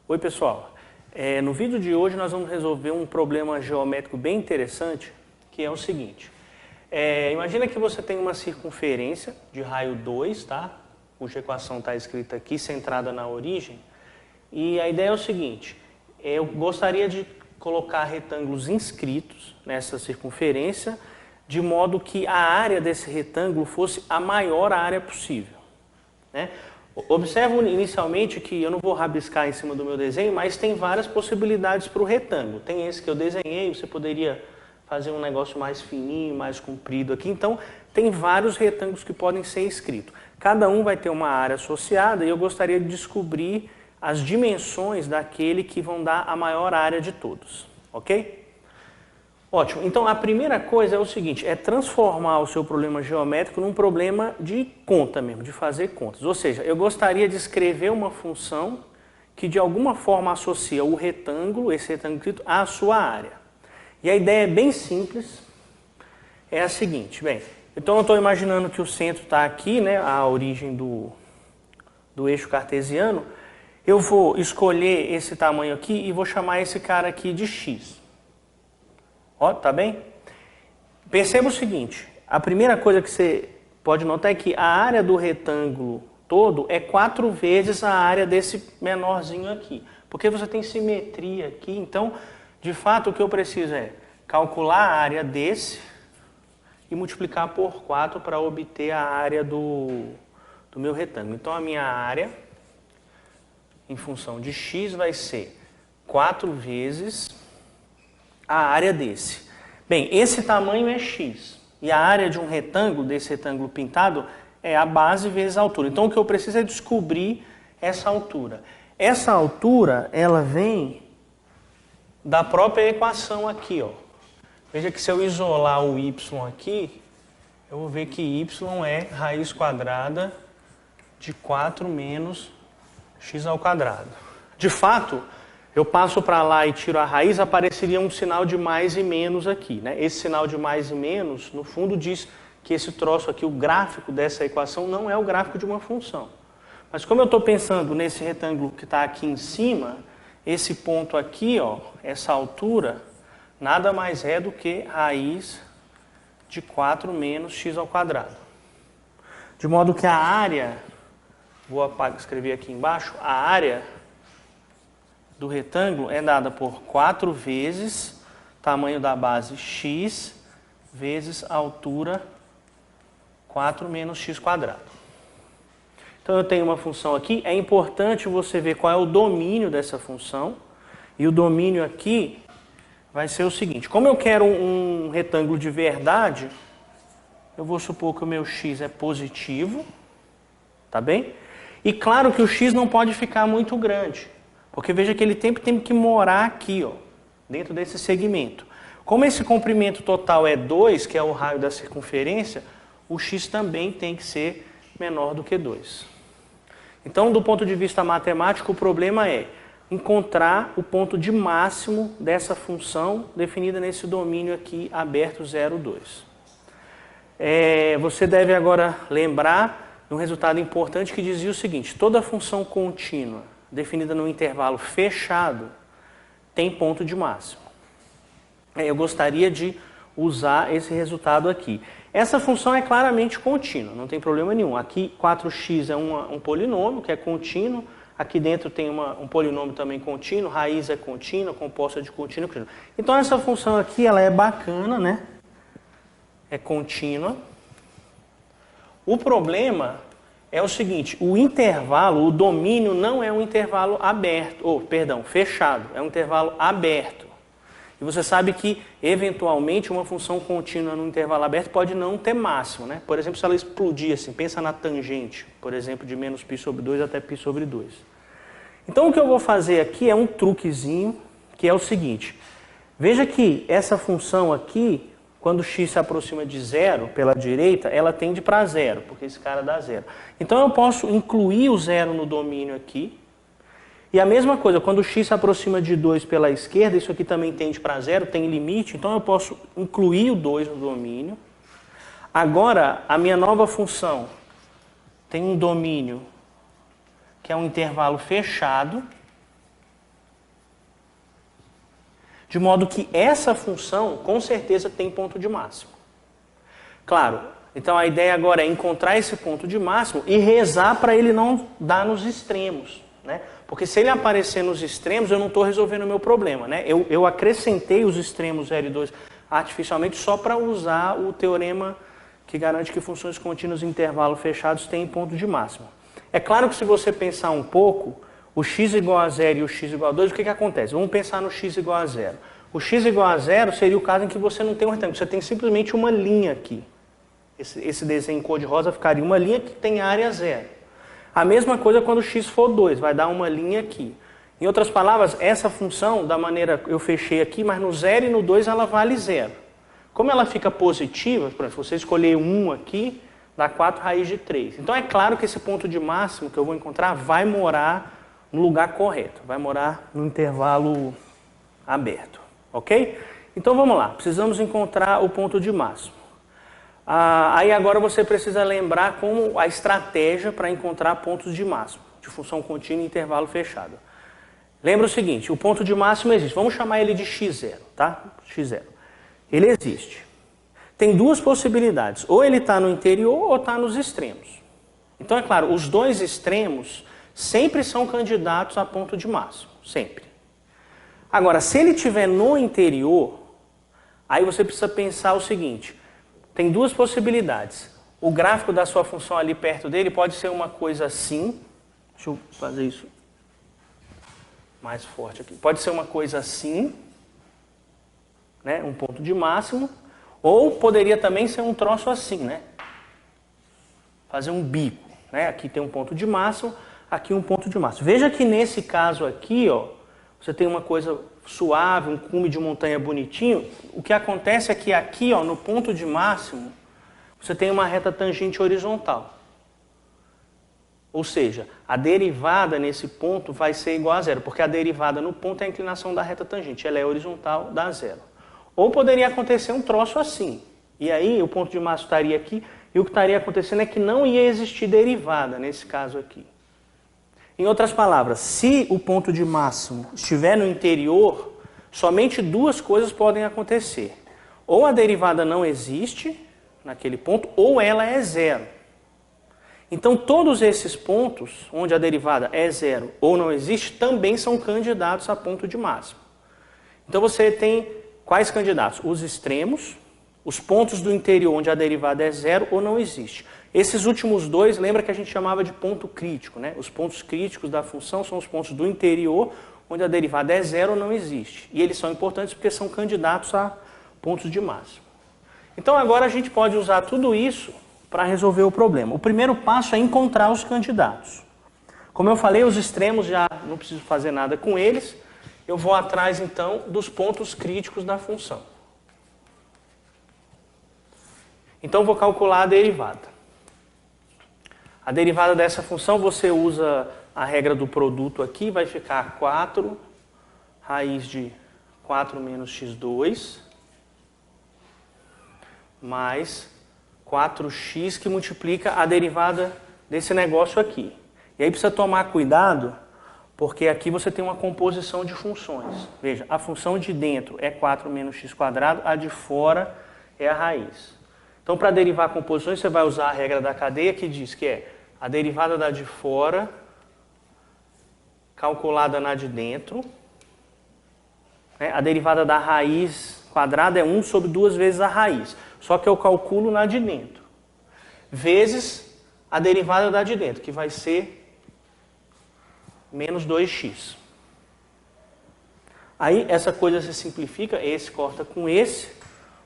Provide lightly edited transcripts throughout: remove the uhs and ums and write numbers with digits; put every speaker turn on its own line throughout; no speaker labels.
Oi pessoal, no vídeo de hoje nós vamos resolver um problema geométrico bem interessante, que é o seguinte. Imagina que você tem uma circunferência de raio 2, tá? Cuja equação está escrita aqui, centrada na origem. E a ideia é o seguinte, eu gostaria de colocar retângulos inscritos nessa circunferência, de modo que a área desse retângulo fosse a maior área possível, né? Observo inicialmente que eu não vou rabiscar em cima do meu desenho, mas tem várias possibilidades para o retângulo. Tem esse que eu desenhei, você poderia fazer um negócio mais fininho, mais comprido aqui. Então, tem vários retângulos que podem ser escritos. Cada um vai ter uma área associada e eu gostaria de descobrir as dimensões daquele que vão dar a maior área de todos, ok? Ótimo. Então, a primeira coisa é o seguinte, é transformar o seu problema geométrico num problema de conta mesmo, de fazer contas. Ou seja, eu gostaria de escrever uma função que de alguma forma associa o retângulo, esse retângulo escrito, à sua área. E a ideia é bem simples, é a seguinte, bem, então eu estou imaginando que o centro está aqui, né, a origem do eixo cartesiano, eu vou escolher esse tamanho aqui e vou chamar esse cara aqui de x. Ó, tá bem? Perceba o seguinte, a primeira coisa que você pode notar é que a área do retângulo todo é 4 vezes a área desse menorzinho aqui. Porque você tem simetria aqui, então, de fato, o que eu preciso é calcular a área desse e multiplicar por 4 para obter a área do meu retângulo. Então, a minha área, em função de x, vai ser 4 vezes a área desse. Bem, esse tamanho é x. E a área de um retângulo, desse retângulo pintado, é a base vezes a altura. Então, o que eu preciso é descobrir essa altura. Essa altura, ela vem da própria equação aqui, ó. Veja que se eu isolar o y aqui, eu vou ver que y é raiz quadrada de 4 menos x ao quadrado. De fato, eu passo para lá e tiro a raiz, apareceria um sinal de mais e menos aqui, né? Esse sinal de mais e menos, no fundo, diz que esse troço aqui, o gráfico dessa equação, não é o gráfico de uma função. Mas como eu estou pensando nesse retângulo que está aqui em cima, esse ponto aqui, ó, essa altura, nada mais é do que raiz de 4 menos x ao quadrado. De modo que a área, vou escrever aqui embaixo, a área do retângulo é dada por 4 vezes tamanho da base x vezes a altura 4 menos x quadrado. Então eu tenho uma função aqui, é importante você ver qual é o domínio dessa função, e o domínio aqui vai ser o seguinte, como eu quero um retângulo de verdade, eu vou supor que o meu x é positivo, tá bem? E claro que o x não pode ficar muito grande, porque veja que ele sempre tem que morar aqui, ó, dentro desse segmento. Como esse comprimento total é 2, que é o raio da circunferência, o x também tem que ser menor do que 2. Então, do ponto de vista matemático, o problema é encontrar o ponto de máximo dessa função definida nesse domínio aqui aberto 0, 2. Você deve agora lembrar de um resultado importante que dizia o seguinte, toda função contínua definida no intervalo fechado, tem ponto de máximo. Eu gostaria de usar esse resultado aqui. Essa função é claramente contínua, não tem problema nenhum. Aqui 4x é um polinômio que é contínuo, aqui dentro tem um polinômio também contínuo, raiz é contínua, composta de contínuo e contínuo. Então essa função aqui ela é bacana, né? É contínua. O problema é o seguinte, o intervalo, o domínio não é um intervalo aberto, fechado, é um intervalo aberto. E você sabe que, eventualmente, uma função contínua no intervalo aberto pode não ter máximo, né? Por exemplo, se ela explodir assim, pensa na tangente, por exemplo, de menos π sobre 2 até π sobre 2. Então, o que eu vou fazer aqui é um truquezinho, que é o seguinte. Veja que essa função aqui, quando x se aproxima de 0 pela direita, ela tende para 0, porque esse cara dá 0. Então eu posso incluir o 0 no domínio aqui. E a mesma coisa, quando x se aproxima de 2 pela esquerda, isso aqui também tende para 0, tem limite, então eu posso incluir o 2 no domínio. Agora, a minha nova função tem um domínio que é um intervalo fechado. De modo que essa função, com certeza, tem ponto de máximo. Claro, então a ideia agora é encontrar esse ponto de máximo e rezar para ele não dar nos extremos, né? Porque se ele aparecer nos extremos, eu não estou resolvendo o meu problema, né? Eu acrescentei os extremos 0 e 2 artificialmente só para usar o teorema que garante que funções contínuas em intervalo fechados têm ponto de máximo. É claro que se você pensar um pouco, o x igual a 0 e o x igual a 2, o que acontece? Vamos pensar no x igual a 0. O x igual a 0 seria o caso em que você não tem um retângulo, você tem simplesmente uma linha aqui. Esse desenho cor-de-rosa ficaria uma linha que tem área 0. A mesma coisa quando o x for 2, vai dar uma linha aqui. Em outras palavras, essa função, da maneira que eu fechei aqui, mas no 0 e no 2 ela vale 0. Como ela fica positiva, por exemplo, se você escolher 1 aqui, dá 4 raiz de 3. Então é claro que esse ponto de máximo que eu vou encontrar vai morar no lugar correto, vai morar no intervalo aberto, ok? Então vamos lá, precisamos encontrar o ponto de máximo. Aí agora você precisa lembrar como a estratégia para encontrar pontos de máximo, de função contínua em intervalo fechado. Lembra o seguinte, o ponto de máximo existe, vamos chamar ele de x0, tá? x0. Ele existe. Tem duas possibilidades, ou ele está no interior ou está nos extremos. Então é claro, os dois extremos sempre são candidatos a ponto de máximo, sempre. Agora, se ele estiver no interior, aí você precisa pensar o seguinte, tem duas possibilidades. O gráfico da sua função ali perto dele pode ser uma coisa assim. Deixa eu fazer isso mais forte aqui. Pode ser uma coisa assim, né? Um ponto de máximo. Ou poderia também ser um troço assim, né? Fazer um bico, né? Aqui tem um ponto de máximo, aqui um ponto de máximo. Veja que nesse caso aqui, ó, você tem uma coisa suave, um cume de montanha bonitinho. O que acontece é que aqui, ó, no ponto de máximo, você tem uma reta tangente horizontal. Ou seja, a derivada nesse ponto vai ser igual a zero, porque a derivada no ponto é a inclinação da reta tangente, ela é horizontal, dá zero. Ou poderia acontecer um troço assim, e aí o ponto de máximo estaria aqui, e o que estaria acontecendo é que não ia existir derivada nesse caso aqui. Em outras palavras, se o ponto de máximo estiver no interior, somente duas coisas podem acontecer. Ou a derivada não existe naquele ponto, ou ela é zero. Então, todos esses pontos, onde a derivada é zero ou não existe, também são candidatos a ponto de máximo. Então, você tem quais candidatos? Os extremos, os pontos do interior, onde a derivada é zero ou não existe. Esses últimos dois, lembra que a gente chamava de ponto crítico, né? Os pontos críticos da função são os pontos do interior, onde a derivada é zero ou não existe. E eles são importantes porque são candidatos a pontos de máximo. Então agora a gente pode usar tudo isso para resolver o problema. O primeiro passo é encontrar os candidatos. Como eu falei, os extremos já não preciso fazer nada com eles. Eu vou atrás então dos pontos críticos da função. Então vou calcular a derivada. A derivada dessa função, você usa a regra do produto aqui, vai ficar 4 raiz de 4 menos x2 mais 4x que multiplica a derivada desse negócio aqui. E aí precisa tomar cuidado, porque aqui você tem uma composição de funções. Veja, a função de dentro é 4 menos x², a de fora é a raiz. Então, para derivar composições, você vai usar a regra da cadeia, que diz que é a derivada da de fora calculada na de dentro. A derivada da raiz quadrada é 1 sobre 2 vezes a raiz. Só que eu calculo na de dentro. Vezes a derivada da de dentro, que vai ser menos 2x. Aí essa coisa se simplifica, esse corta com esse.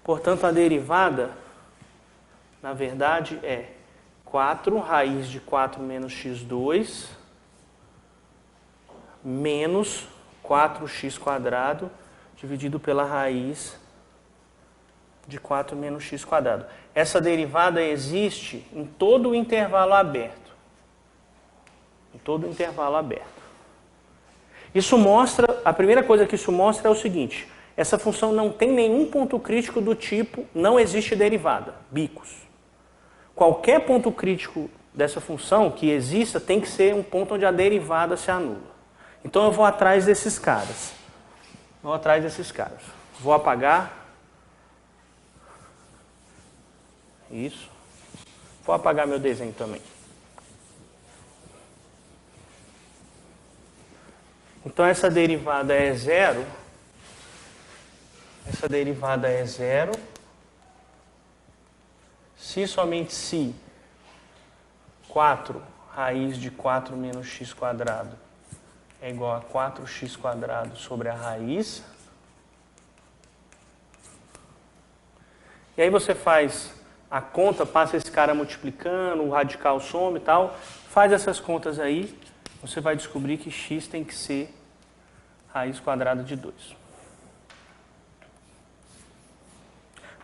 Portanto, a derivada, na verdade, é 4 raiz de 4 menos x2 menos 4x² dividido pela raiz de 4 menos x². Essa derivada existe em todo o intervalo aberto. Em todo o intervalo aberto. Isso mostra, a primeira coisa que isso mostra é o seguinte, essa função não tem nenhum ponto crítico do tipo não existe derivada, bicos. Qualquer ponto crítico dessa função que exista tem que ser um ponto onde a derivada se anula. Então eu vou atrás desses caras. Vou atrás desses caras. Vou apagar. Isso. Vou apagar meu desenho também. Então essa derivada é zero. Essa derivada é zero. Se somente se 4 raiz de 4 menos x quadrado é igual a 4x quadrado sobre a raiz. E aí você faz a conta, passa esse cara multiplicando, o radical some e tal. Faz essas contas aí, você vai descobrir que x tem que ser raiz quadrada de 2.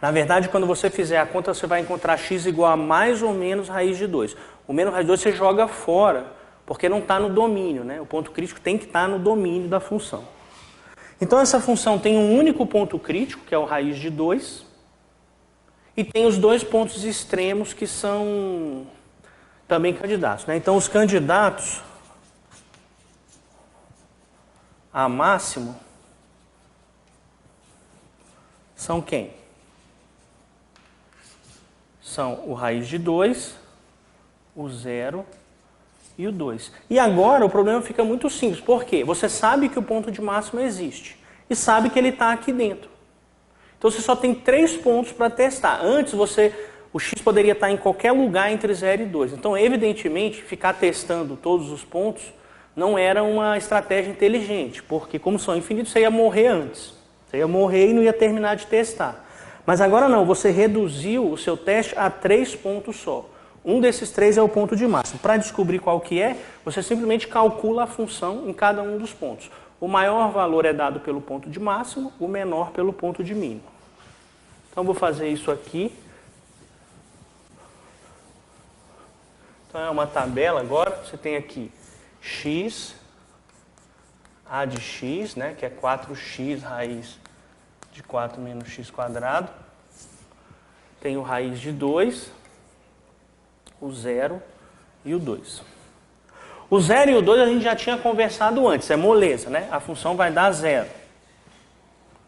Na verdade, quando você fizer a conta, você vai encontrar x igual a mais ou menos raiz de 2. O menos raiz de 2 você joga fora, porque não está no domínio, né? O ponto crítico tem que estar no domínio da função. Então essa função tem um único ponto crítico, que é o raiz de 2, e tem os dois pontos extremos que são também candidatos, né? Então os candidatos a máximo são quem? São o raiz de 2, o 0 e o 2. E agora o problema fica muito simples. Por quê? Você sabe que o ponto de máximo existe e sabe que ele está aqui dentro. Então você só tem 3 pontos para testar. Antes o x poderia estar em qualquer lugar entre 0 e 2. Então evidentemente ficar testando todos os pontos não era uma estratégia inteligente, porque como são infinitos você ia morrer antes. Você ia morrer e não ia terminar de testar. Mas agora não, você reduziu o seu teste a 3 pontos só. Um desses 3 é o ponto de máximo. Para descobrir qual que é, você simplesmente calcula a função em cada um dos pontos. O maior valor é dado pelo ponto de máximo, o menor pelo ponto de mínimo. Então vou fazer isso aqui. Então é uma tabela agora, você tem aqui x, a de x, né, que é 4x raiz de 4 menos x quadrado. Tem o raiz de 2, o 0 e o 2. O 0 e o 2 a gente já tinha conversado antes, é moleza, né? A função vai dar 0.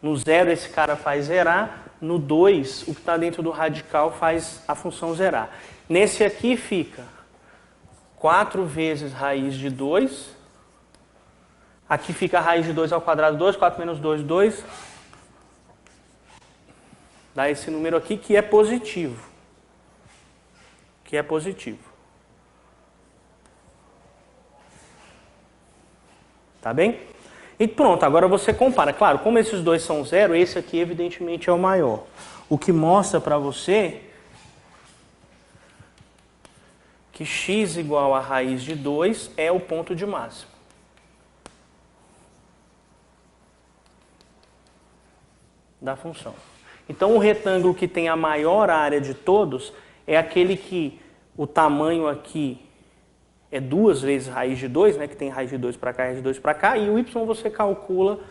No 0 esse cara faz zerar, no 2 o que está dentro do radical faz a função zerar. Nesse aqui fica 4 vezes raiz de 2. Aqui fica a raiz de 2 ao quadrado 2, 4 menos 2, 2. Dá esse número aqui que é positivo. Que é positivo. Tá bem? E pronto, agora você compara. Claro, como esses dois são zero, esse aqui evidentemente é o maior. O que mostra para você que x igual a raiz de 2 é o ponto de máximo. Da função. Então o retângulo que tem a maior área de todos é aquele que o tamanho aqui é 2 vezes raiz de 2, né, que tem raiz de 2 para cá, raiz de 2 para cá, e o y você calcula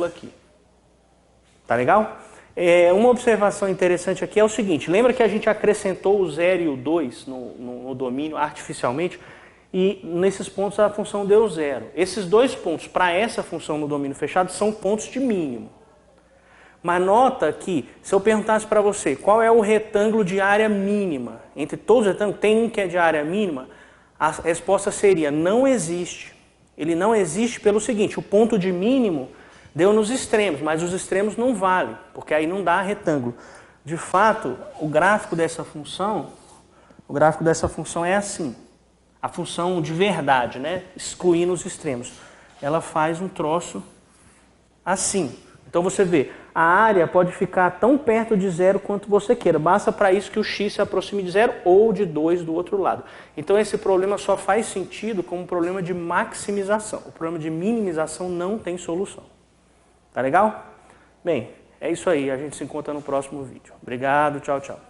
aqui. Tá legal? Uma observação interessante aqui é o seguinte, lembra que a gente acrescentou o 0 e o 2 no domínio artificialmente, e nesses pontos a função deu 0. Esses dois pontos para essa função no domínio fechado são pontos de mínimo. Mas nota que, se eu perguntasse para você qual é o retângulo de área mínima, entre todos os retângulos, tem um que é de área mínima, a resposta seria, não existe. Ele não existe pelo seguinte, o ponto de mínimo deu nos extremos, mas os extremos não valem, porque aí não dá retângulo. De fato, o gráfico dessa função é assim. A função de verdade, né? Excluindo os extremos. Ela faz um troço assim. Então você vê, a área pode ficar tão perto de zero quanto você queira. Basta para isso que o x se aproxime de zero ou de 2 do outro lado. Então esse problema só faz sentido como um problema de maximização. O problema de minimização não tem solução. Tá legal? Bem, é isso aí. A gente se encontra no próximo vídeo. Obrigado, tchau, tchau.